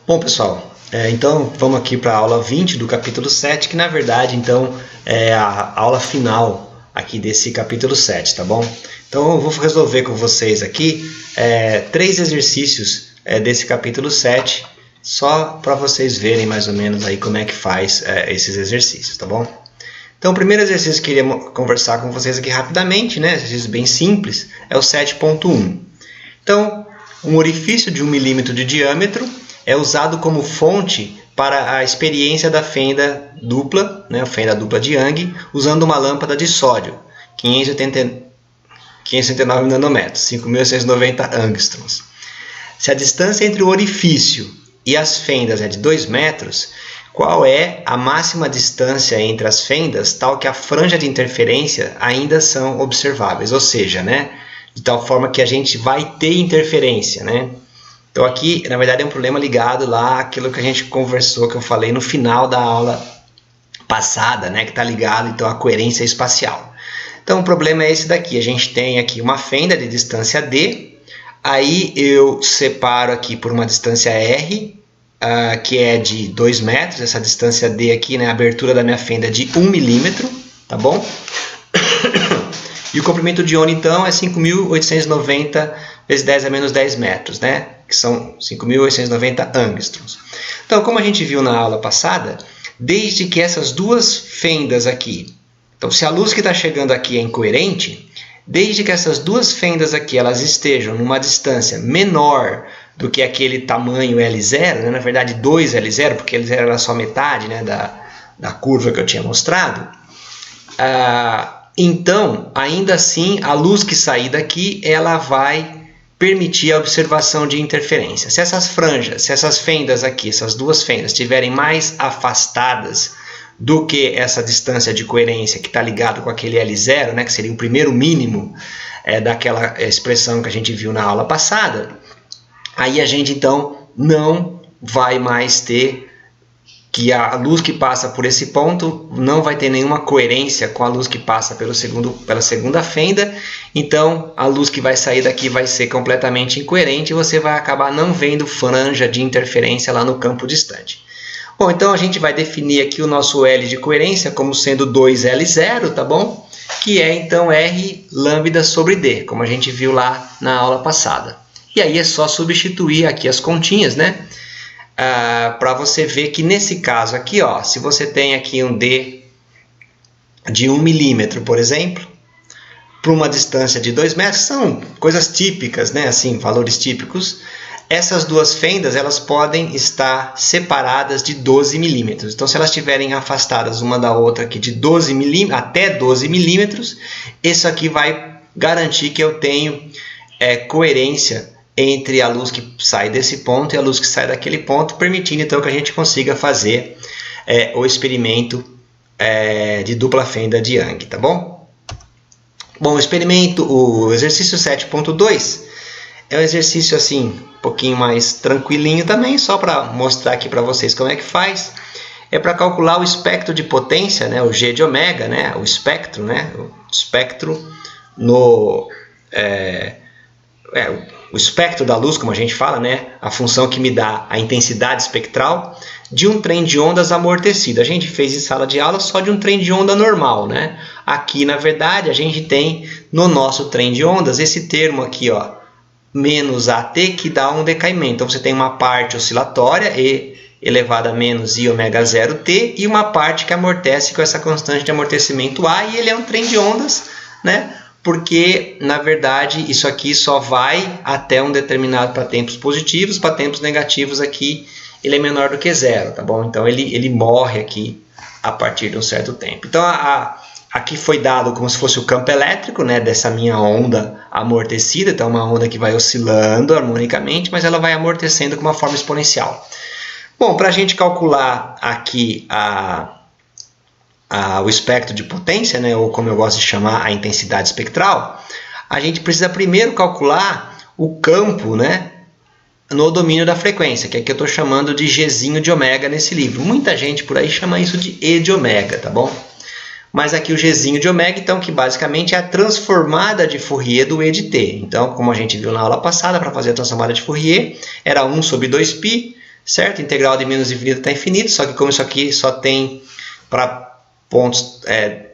Bom, pessoal, então vamos aqui para a aula 20 do capítulo 7, que na verdade então é a aula final aqui desse capítulo 7, tá bom? Então eu vou resolver com vocês aqui 3 exercícios desse capítulo 7, só para vocês verem mais ou menos aí como é que faz esses exercícios, tá bom? Então o primeiro exercício que eu queria conversar com vocês aqui rapidamente, né, exercício bem simples, é o 7.1. Então, um orifício de 1 milímetro de diâmetro é usado como fonte para a experiência da fenda dupla, né, a fenda dupla de Young, usando uma lâmpada de sódio, 589 nanômetros, 5.690 angstroms. Se a distância entre o orifício e as fendas é de 2 metros, qual é a máxima distância entre as fendas, tal que a franja de interferência ainda são observáveis? Ou seja, né, de tal forma que a gente vai ter interferência, né? Então aqui, na verdade, é um problema ligado lá àquilo que a gente conversou, que eu falei no final da aula passada, né, que está ligado então à coerência espacial. Então o problema é esse daqui, a gente tem aqui uma fenda de distância D, aí eu separo aqui por uma distância R, que é de 2 metros, essa distância D aqui, né, a abertura da minha fenda é de 1 milímetro, tá bom? E o comprimento de onda, então, é 5.890 vezes 10 a menos 10 metros, né? Que são 5.890 angstroms. Então, como a gente viu na aula passada, desde que essas duas fendas aqui, então se a luz que está chegando aqui é incoerente, desde que essas duas fendas aqui elas estejam numa distância menor do que aquele tamanho L0, né? Na verdade 2L0, porque L0 era só metade, né, da curva que eu tinha mostrado, então, ainda assim, a luz que sair daqui, ela vai permitir a observação de interferência. Se essas franjas, se essas fendas aqui, essas duas fendas, estiverem mais afastadas do que essa distância de coerência que está ligado com aquele L0, né, que seria o primeiro mínimo daquela expressão que a gente viu na aula passada, aí a gente então não vai mais ter que a luz que passa por esse ponto não vai ter nenhuma coerência com a luz que passa pela segunda fenda, então a luz que vai sair daqui vai ser completamente incoerente e você vai acabar não vendo franja de interferência lá no campo distante. Bom, então a gente vai definir aqui o nosso L de coerência como sendo 2L0, tá bom? Que é então R lambda sobre D, como a gente viu lá na aula passada. E aí é só substituir aqui as continhas, né? Para você ver que nesse caso aqui, ó, se você tem aqui um D de 1 milímetro, por exemplo, para uma distância de 2 metros, são coisas típicas, né? Assim, valores típicos. Essas duas fendas elas podem estar separadas de 12 milímetros. Então, se elas estiverem afastadas uma da outra aqui de 12 milímetros, até 12 milímetros, isso aqui vai garantir que eu tenho coerência entre a luz que sai desse ponto e a luz que sai daquele ponto, permitindo então que a gente consiga fazer o experimento de dupla fenda de Young, tá bom? Bom, o exercício 7.2 é um exercício assim, um pouquinho mais tranquilinho também, só para mostrar aqui para vocês como é que faz. É para calcular o espectro de potência, né, o G de ômega, né, o espectro, né, o espectro da luz, como a gente fala, né? A função que me dá a intensidade espectral de um trem de ondas amortecido. A gente fez em sala de aula só de um trem de onda normal, né? Aqui, na verdade, a gente tem no nosso trem de ondas esse termo aqui, ó, menos AT, que dá um decaimento. Então, você tem uma parte oscilatória, E elevado a menos I ômega 0T, e uma parte que amortece com essa constante de amortecimento A, e ele é um trem de ondas, né? Porque, na verdade, isso aqui só vai até um determinado para tempos positivos, para tempos negativos aqui ele é menor do que zero, tá bom? Então ele morre aqui a partir de um certo tempo. Então aqui foi dado como se fosse o campo elétrico, né, dessa minha onda amortecida, então uma onda que vai oscilando harmonicamente, mas ela vai amortecendo com uma forma exponencial. Bom, para a gente calcular aqui o espectro de potência, né, ou como eu gosto de chamar, a intensidade espectral, a gente precisa primeiro calcular o campo, né, no domínio da frequência, que aqui eu estou chamando de Gzinho de ômega nesse livro. Muita gente por aí chama isso de E de ômega, tá bom? Mas aqui o Gzinho de ômega, então, que basicamente é a transformada de Fourier do E de t. Então, como a gente viu na aula passada, para fazer a transformada de Fourier, era 1 sobre 2π certo? Integral de menos infinito até infinito, só que como isso aqui só tem para pontos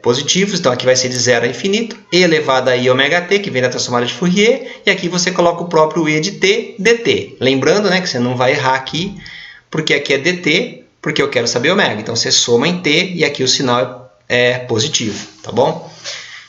positivos, então aqui vai ser de 0 a infinito, e elevado a i ômega t, que vem da transformada de Fourier, e aqui você coloca o próprio e de t, dt. Lembrando, né, que você não vai errar aqui, porque aqui é dt, porque eu quero saber ômega. Então você soma em t, e aqui o sinal é positivo, tá bom?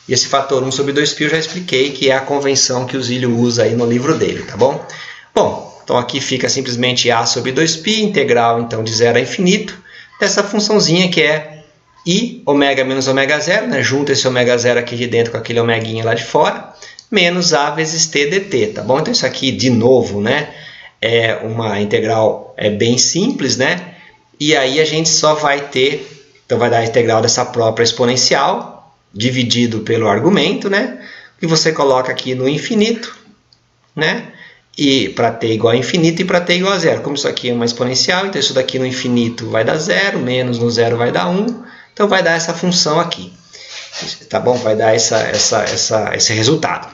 E esse fator 1 sobre 2π eu já expliquei, que é a convenção que o Zílio usa aí no livro dele, tá bom? Bom, então aqui fica simplesmente a sobre 2π, integral então de 0 a infinito, dessa funçãozinha que é i ômega menos ômega zero, né? Junta esse ômega zero aqui de dentro com aquele omeguinha lá de fora, menos a vezes t dt, tá bom? Então isso aqui, de novo, né? É uma integral bem simples, né? E aí a gente só vai ter, então vai dar a integral dessa própria exponencial, dividido pelo argumento, né? Que você coloca aqui no infinito, né? E para t igual a infinito e para t igual a zero. Como isso aqui é uma exponencial, então isso daqui no infinito vai dar zero, menos no zero vai dar 1. Então vai dar essa função aqui, tá bom? Vai dar esse resultado.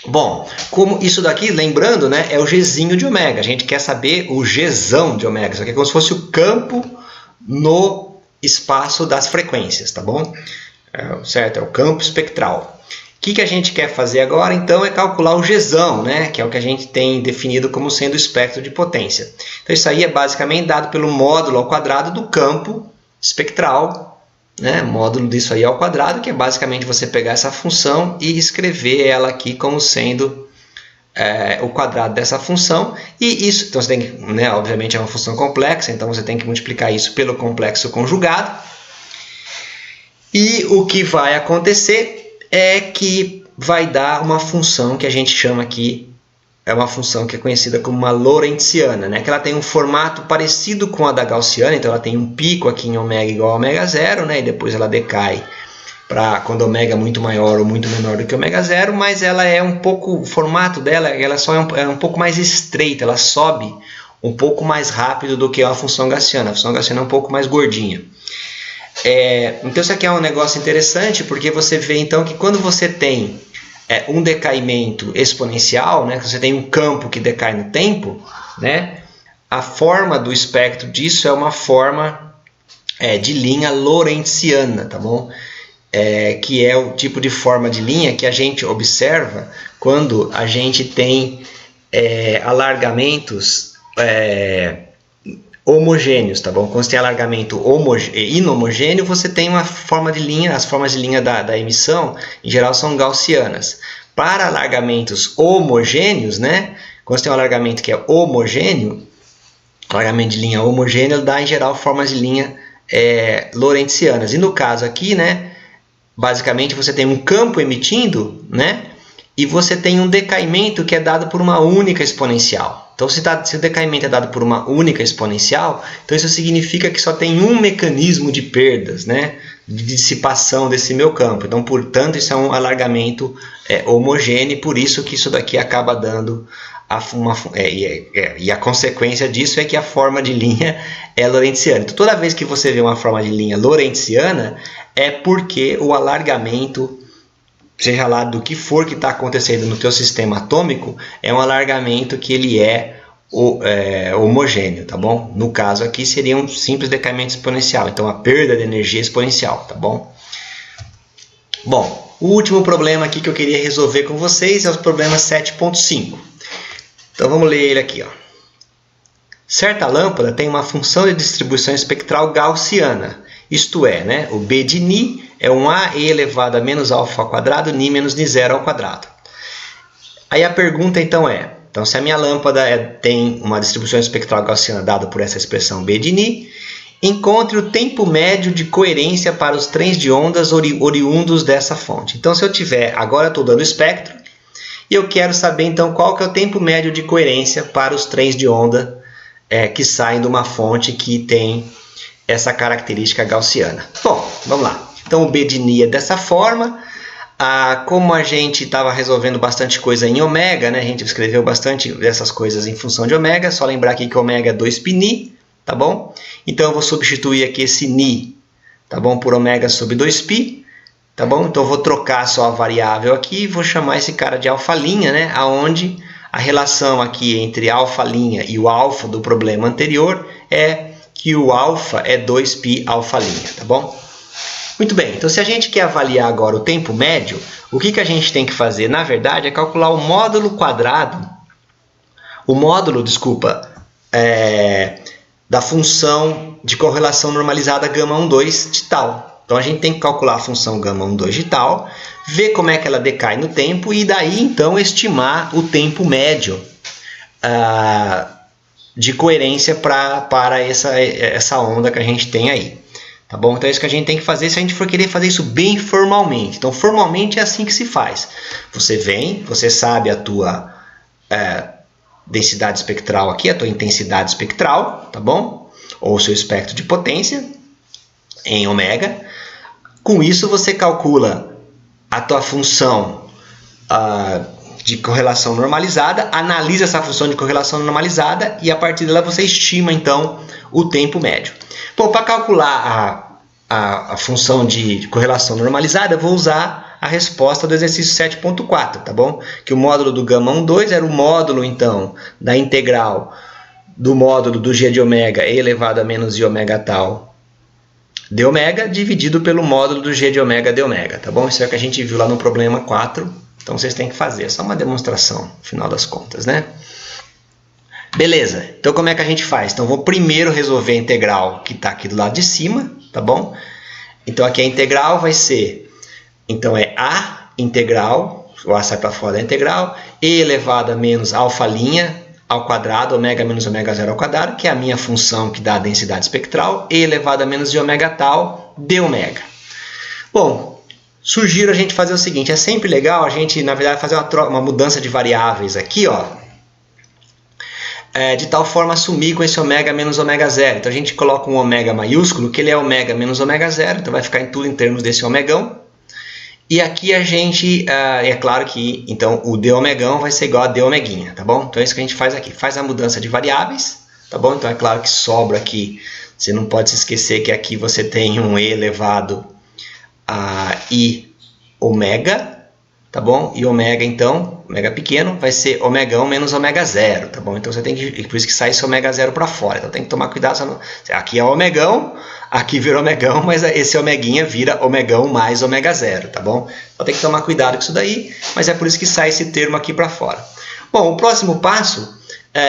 Bom, como isso daqui, lembrando, né, é o gzinho de ômega. A gente quer saber o gzão de ômega. Isso aqui é como se fosse o campo no espaço das frequências, tá bom? Certo? É o campo espectral. O que a gente quer fazer agora, então, é calcular o gzão, né, que é o que a gente tem definido como sendo o espectro de potência. Então isso aí é basicamente dado pelo módulo ao quadrado do campo espectral, né, módulo disso aí ao quadrado, que é basicamente você pegar essa função e escrever ela aqui como sendo o quadrado dessa função. E isso, então você tem que, né, obviamente é uma função complexa, então você tem que multiplicar isso pelo complexo conjugado. E o que vai acontecer é que vai dar uma função que a gente chama aqui, é uma função que é conhecida como uma lorentziana, né? Que ela tem um formato parecido com a da gaussiana, então ela tem um pico aqui em ômega igual a ômega zero, né? E depois ela decai para quando ômega é muito maior ou muito menor do que ômega zero, mas ela é um pouco, o formato dela ela só é um pouco mais estreita, ela sobe um pouco mais rápido do que a função gaussiana. A função gaussiana é um pouco mais gordinha. Então isso aqui é um negócio interessante, porque você vê então que quando você tem um decaimento exponencial, né? Você tem um campo que decai no tempo, né? A forma do espectro disso é uma forma de linha lorentziana, tá bom? Que é o tipo de forma de linha que a gente observa quando a gente tem alargamentos homogêneos, tá bom? Quando você tem alargamento inhomogêneo, você tem uma forma de linha, as formas de linha da emissão, em geral, são gaussianas. Para alargamentos homogêneos, né? Quando você tem um alargamento que é homogêneo, alargamento de linha homogêneo, dá, em geral, formas de linha lorentzianas. E no caso aqui, né? Basicamente, você tem um campo emitindo, né? E você tem um decaimento que é dado por uma única exponencial. Então, se o decaimento é dado por uma única exponencial, então isso significa que só tem um mecanismo de perdas, né? De dissipação desse meu campo. Então, portanto, isso é um alargamento homogêneo, e por isso que isso daqui acaba dando e a consequência disso é que a forma de linha é lorentziana. Então, toda vez que você vê uma forma de linha lorentziana, é porque o alargamento, seja lá do que for que está acontecendo no teu sistema atômico, é um alargamento que ele é homogêneo, tá bom? No caso aqui seria um simples decaimento exponencial, então a perda de energia exponencial, tá bom? Bom, o último problema aqui que eu queria resolver com vocês é o problema 7.5. Então vamos ler ele aqui, ó. Certa lâmpada tem uma função de distribuição espectral gaussiana, isto é, né, o B de Ni é um AE elevado a menos alfa ao quadrado, Ni menos Ni zero ao quadrado. Aí a pergunta então é, então se a minha lâmpada tem uma distribuição espectral gaussiana dada por essa expressão B de Ni, encontre o tempo médio de coerência para os trens de ondas oriundos dessa fonte. Então se eu tiver, agora eu estou dando o espectro, e eu quero saber então qual que é o tempo médio de coerência para os trens de onda que saem de uma fonte que tem essa característica gaussiana. Bom, vamos lá. Então o B de Ni é dessa forma. Como a gente estava resolvendo bastante coisa em ômega, né? A gente escreveu bastante dessas coisas em função de ômega. Só lembrar aqui que ômega é 2πni, tá bom? Então eu vou substituir aqui esse Ni, tá bom? Por ômega sobre 2π, tá bom? Então eu vou trocar só a variável aqui e vou chamar esse cara de alfa', né? Aonde A relação aqui entre alfa' e o alfa do problema anterior é que o alfa é 2π alfa', tá bom? Muito bem, então se a gente quer avaliar agora o tempo médio, o que a gente tem que fazer, na verdade, é calcular o módulo quadrado, da função de correlação normalizada γ12 de tal. Então a gente tem que calcular a função γ12 de tal, ver como é que ela decai no tempo e daí então estimar o tempo médio de coerência para essa onda que a gente tem aí. Tá bom? Então é isso que a gente tem que fazer se a gente for querer fazer isso bem formalmente. Então formalmente é assim que se faz. Você vem, você sabe a tua densidade espectral aqui, a tua intensidade espectral, tá bom? Ou o seu espectro de potência em ômega. Com isso você calcula a tua função de correlação normalizada, analisa essa função de correlação normalizada e a partir dela você estima então o tempo médio. Bom, para calcular a função de correlação normalizada, eu vou usar a resposta do exercício 7.4, tá bom? Que o módulo do γ12 era o módulo, então, da integral do módulo do g de ômega e elevado a menos i ômega tal de ômega, dividido pelo módulo do g de ômega de ômega, tá bom? Isso é o que a gente viu lá no problema 4, então vocês têm que fazer, é só uma demonstração, no final das contas, né? Beleza, então como é que a gente faz? Então vou primeiro resolver a integral que está aqui do lado de cima, tá bom? Então aqui a integral vai ser, então é a integral, o a sai para fora da integral, e elevado a menos alfa' ao quadrado, ômega menos ômega zero ao quadrado, que é a minha função que dá a densidade espectral, e elevado a menos de ômega tal de ômega. Bom, sugiro a gente fazer o seguinte, é sempre legal a gente, na verdade, fazer uma mudança de variáveis aqui, ó, de tal forma assumir com esse ômega menos ômega zero. Então a gente coloca um ômega maiúsculo, que ele é ômega menos ômega zero, então vai ficar em tudo em termos desse ômegão. E aqui a gente, é claro que então o d ômegão vai ser igual a d omeguinha, tá bom? Então é isso que a gente faz aqui, faz a mudança de variáveis, tá bom? Então é claro que sobra aqui, você não pode se esquecer que aqui você tem um e elevado a i ômega, tá bom? E ômega, então, ômega pequeno, vai ser ômegão menos ômega zero, tá bom? Então você tem que, por isso que sai esse ômega zero para fora, então tem que tomar cuidado, aqui é ômegão, aqui vira ômegão, mas esse ômeguinha vira ômegão mais ômega zero, tá bom? Então tem que tomar cuidado com isso daí, mas é por isso que sai esse termo aqui para fora. Bom, o próximo passo,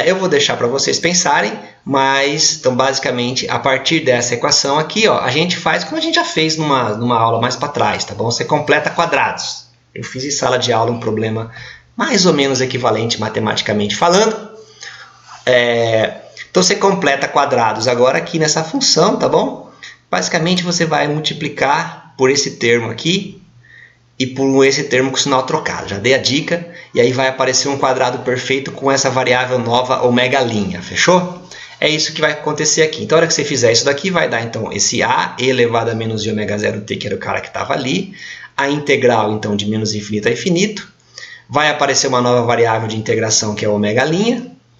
eu vou deixar para vocês pensarem, mas, então basicamente, a partir dessa equação aqui, ó, a gente faz como a gente já fez numa aula mais para trás, tá bom? Você completa quadrados. Eu fiz em sala de aula um problema mais ou menos equivalente matematicamente falando. Então você completa quadrados agora aqui nessa função, tá bom? Basicamente você vai multiplicar por esse termo aqui e por esse termo com sinal trocado. Já dei a dica e aí vai aparecer um quadrado perfeito com essa variável nova ômega', fechou? É isso que vai acontecer aqui. Então, na hora que você fizer isso daqui, vai dar então esse a elevado a menos i ômega zero t, que era o cara que estava ali. A integral, então, de menos infinito a infinito. Vai aparecer uma nova variável de integração, que é o ômega',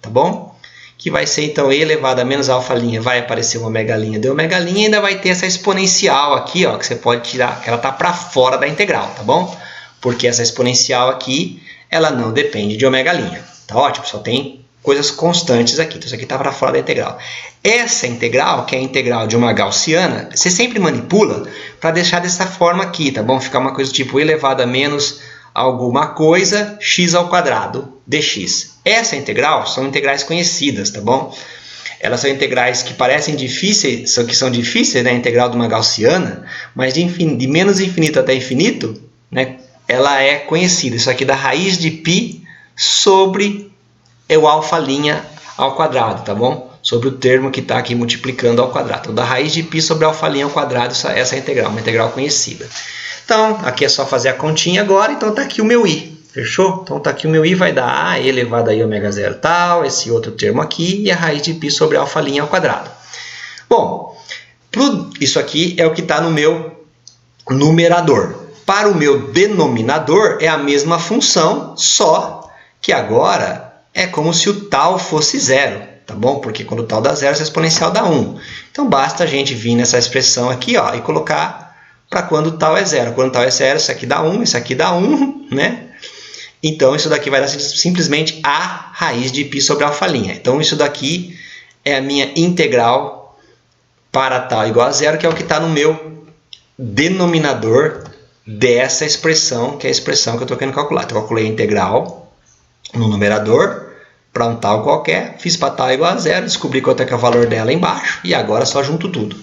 tá bom? Que vai ser, então, e elevado a menos alfa', vai aparecer uma ômega' de ômega', e ainda vai ter essa exponencial aqui, ó, que você pode tirar, que ela está para fora da integral, tá bom? Porque essa exponencial aqui, ela não depende de ômega'. Tá ótimo? Só tem coisas constantes aqui. Então, isso aqui está para fora da integral. Essa integral, que é a integral de uma gaussiana, você sempre manipula para deixar dessa forma aqui, tá bom? Ficar uma coisa tipo elevado a menos alguma coisa, x ao quadrado dx. Essa integral são integrais conhecidas, tá bom? Elas são integrais que parecem difíceis, que são difíceis, né? A integral de uma gaussiana, mas de menos infinito até infinito, né? Ela é conhecida. Isso aqui dá raiz de π sobre o alfa' ao quadrado, tá bom? Sobre o termo que está aqui multiplicando ao quadrado. Então, da raiz de π sobre alfa' ao quadrado, essa é a integral, uma integral conhecida. Então, aqui é só fazer a continha agora, então está aqui o meu i, fechou? Então está aqui o meu i, vai dar a elevado a i ômega zero tal, esse outro termo aqui, e a raiz de π sobre alfa' ao quadrado. Bom, isso aqui é o que está no meu numerador. Para o meu denominador é a mesma função, só que agora é como se o tal fosse zero, tá bom? Porque quando o tal dá zero, essa exponencial dá 1. Então basta a gente vir nessa expressão aqui, ó, e colocar para quando o tal é zero. Quando o tal é zero, isso aqui dá 1, isso aqui dá 1, né? Então, isso daqui vai dar simplesmente a raiz de π sobre alfa'. Então, isso daqui é a minha integral para tal igual a zero, que é o que está no meu denominador dessa expressão, que é a expressão que eu estou querendo calcular. Então, eu calculei a integral no numerador para um tal qualquer, fiz para tal igual a zero, descobri quanto é que é o valor dela embaixo, e agora só junto tudo.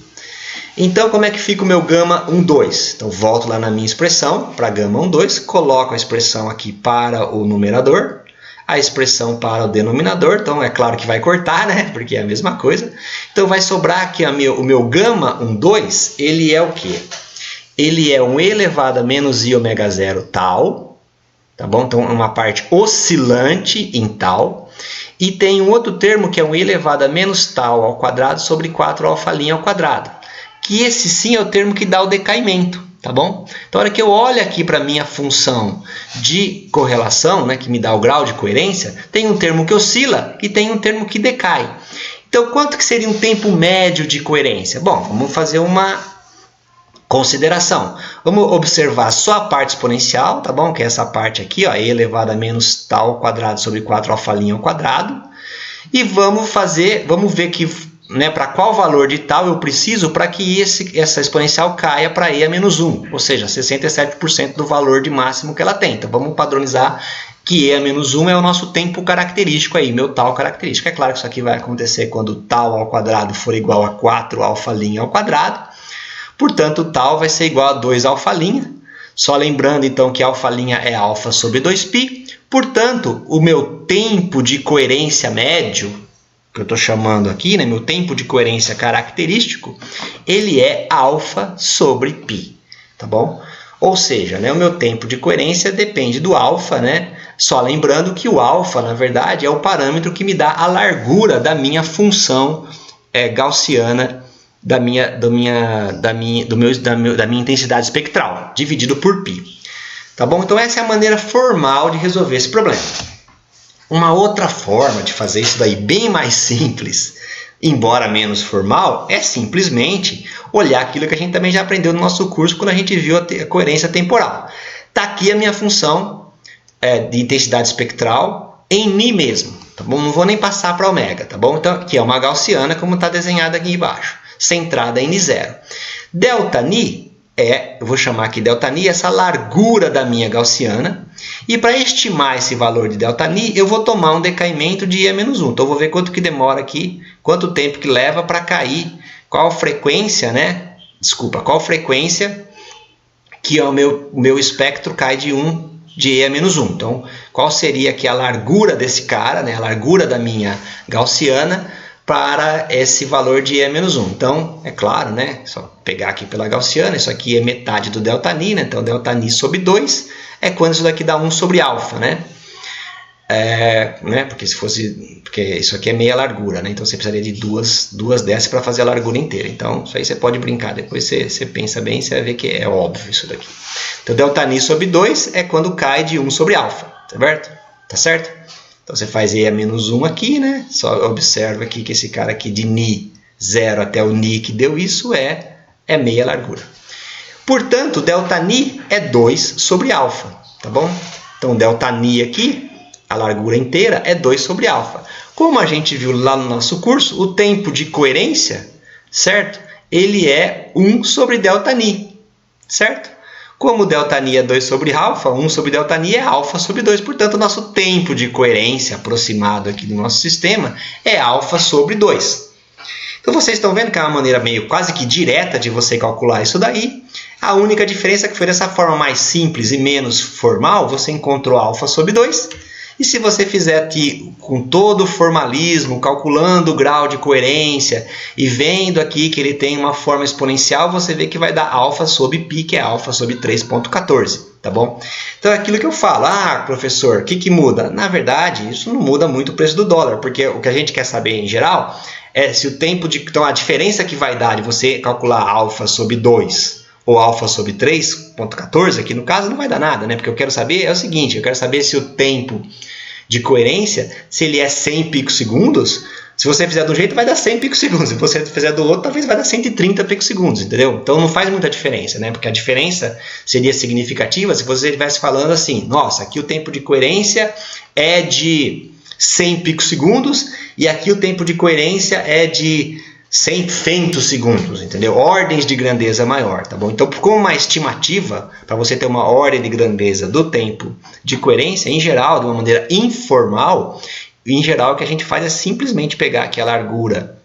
Então, como é que fica o meu gama 1, 2? Então, volto lá na minha expressão para gama 1, 2, coloco a expressão aqui para o numerador, a expressão para o denominador, então é claro que vai cortar, né? Porque é a mesma coisa. Então, vai sobrar aqui o meu gama 1, 2, ele é o quê? Ele é 1 elevado a menos i ômega 0 tal, tá bom? Então, é uma parte oscilante em tal. E tem um outro termo que é 1 elevado a menos tal ao quadrado sobre 4 alfa' ao quadrado. Que esse sim é o termo que dá o decaimento, tá bom? Então, a hora que eu olho aqui para a minha função de correlação, né, que me dá o grau de coerência, tem um termo que oscila e tem um termo que decai. Então, quanto que seria um tempo médio de coerência? Bom, vamos fazer uma consideração. Vamos observar só a parte exponencial, tá bom? Que é essa parte aqui, ó, e elevado a menos tal ao quadrado sobre 4 alfa' ao quadrado. E vamos ver que, né, para qual valor de tal eu preciso para que essa exponencial caia para e a menos 1, ou seja, 67% do valor de máximo que ela tem. Então, vamos padronizar que e a menos 1 é o nosso tempo característico aí, meu tal característico. É claro que isso aqui vai acontecer quando tal ao quadrado for igual a 4 alfa' ao quadrado. Portanto, tal vai ser igual a 2 alfa'. Só lembrando, então, que alfa' é alfa sobre 2π. Portanto, o meu tempo de coerência médio, que eu estou chamando aqui, né, meu tempo de coerência característico, ele é alfa sobre π, tá bom? Ou seja, né, o meu tempo de coerência depende do alfa, né? Só lembrando que o alfa, na verdade, é o parâmetro que me dá a largura da minha função gaussiana da minha intensidade espectral, dividido por π. Tá bom? Então, essa é a maneira formal de resolver esse problema. Uma outra forma de fazer isso daí, bem mais simples, embora menos formal, é simplesmente olhar aquilo que a gente também já aprendeu no nosso curso quando a gente viu a coerência temporal. Está aqui a minha função de intensidade espectral em μ mesmo, tá bom? Não vou nem passar para ômega, tá bom? Então, aqui é uma gaussiana, como está desenhada aqui embaixo, centrada em n0. Δ eu vou chamar aqui Δ essa largura da minha gaussiana. E para estimar esse valor de Δ, eu vou tomar um decaimento de i a menos 1. Então, eu vou ver quanto que demora aqui, quanto tempo que leva para cair, qual frequência, né? Desculpa, qual frequência que o meu espectro cai de 1 de e a menos 1. Então, qual seria aqui a largura desse cara, né? A largura da minha gaussiana para esse valor de e a menos 1. Então, é claro, né? Só pegar aqui pela gaussiana, isso aqui é metade do Δ, né? Então, Δ sobre 2 é quando isso daqui dá 1 sobre alfa, né? Porque isso aqui é meia largura, né? Então, você precisaria de duas dessas para fazer a largura inteira. Então, isso aí você pode brincar. Depois você pensa bem, você vai ver que é óbvio isso daqui. Então, Δ sobre 2 é quando cai de 1 sobre alfa, tá certo? Então, você faz e a menos 1 aqui, né? Só observa aqui que esse cara aqui de ni 0 até o ni que deu isso é meia largura. Portanto, Δ é 2 sobre alfa, tá bom? Então, Δ aqui, a largura inteira, é 2 sobre alfa. Como a gente viu lá no nosso curso, o tempo de coerência, certo? Ele é 1 sobre Δ, certo? Como Δ é 2 sobre alfa, 1 sobre Δ é alfa sobre 2. Portanto, o nosso tempo de coerência aproximado aqui do nosso sistema é alfa sobre 2. Então, vocês estão vendo que é uma maneira meio quase que direta de você calcular isso daí. A única diferença é que foi dessa forma mais simples e menos formal, você encontrou alfa sobre 2. E se você fizer aqui com todo o formalismo, calculando o grau de coerência e vendo aqui que ele tem uma forma exponencial, você vê que vai dar alfa sobre π, que é alfa sobre 3,14, tá bom? Então, é aquilo que eu falo, professor, o que muda? Na verdade, isso não muda muito o preço do dólar, porque o que a gente quer saber em geral é se o tempo de... Então, a diferença que vai dar de você calcular alfa sobre 2 ou alfa sobre 3,14, aqui no caso não vai dar nada, né? Porque eu quero saber é o seguinte, eu quero saber se o tempo de coerência, se ele é 100 picosegundos, Se você fizer de um jeito, vai dar 100 picosegundos. Se você fizer do outro, talvez vai dar 130 picosegundos, entendeu? Então não faz muita diferença, né? Porque a diferença seria significativa se você estivesse falando assim, nossa, aqui o tempo de coerência é de 100 picosegundos e aqui o tempo de coerência é de 100 femtosegundos, entendeu? Ordens de grandeza maior, tá bom? Então, como uma estimativa, para você ter uma ordem de grandeza do tempo de coerência, em geral, de uma maneira informal, em geral, o que a gente faz é simplesmente pegar aqui a largura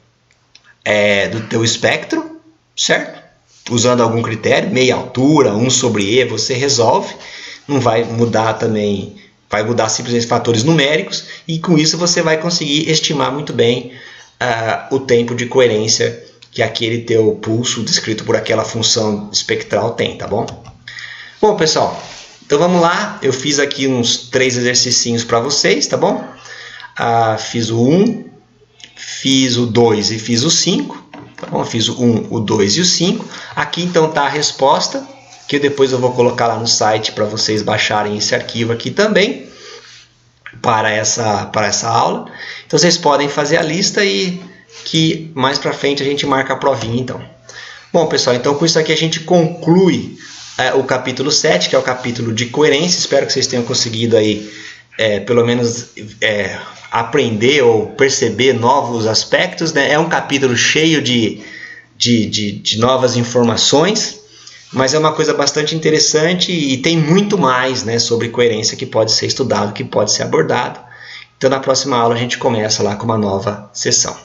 do teu espectro, certo? Usando algum critério, meia altura, 1 sobre E, você resolve. Não vai mudar também, vai mudar simplesmente fatores numéricos e com isso você vai conseguir estimar muito bem o tempo de coerência que aquele teu pulso descrito por aquela função espectral tem, tá bom? Bom, pessoal, então vamos lá. Eu fiz aqui uns 3 exercicinhos para vocês, tá bom? Fiz o 1, fiz o 2 e fiz o 5. Tá bom? Fiz o 1, o 2 e o 5. Aqui então está a resposta, que depois eu vou colocar lá no site para vocês baixarem esse arquivo aqui também, para essa aula. Então vocês podem fazer a lista e que mais para frente a gente marca a provinha então. Bom, pessoal, então com isso aqui a gente conclui o capítulo 7, que é o capítulo de coerência. Espero que vocês tenham conseguido aí pelo menos aprender ou perceber novos aspectos, né? É um capítulo cheio de novas informações, mas é uma coisa bastante interessante e tem muito mais, né, sobre coerência que pode ser estudado, que pode ser abordado. Então na próxima aula a gente começa lá com uma nova sessão.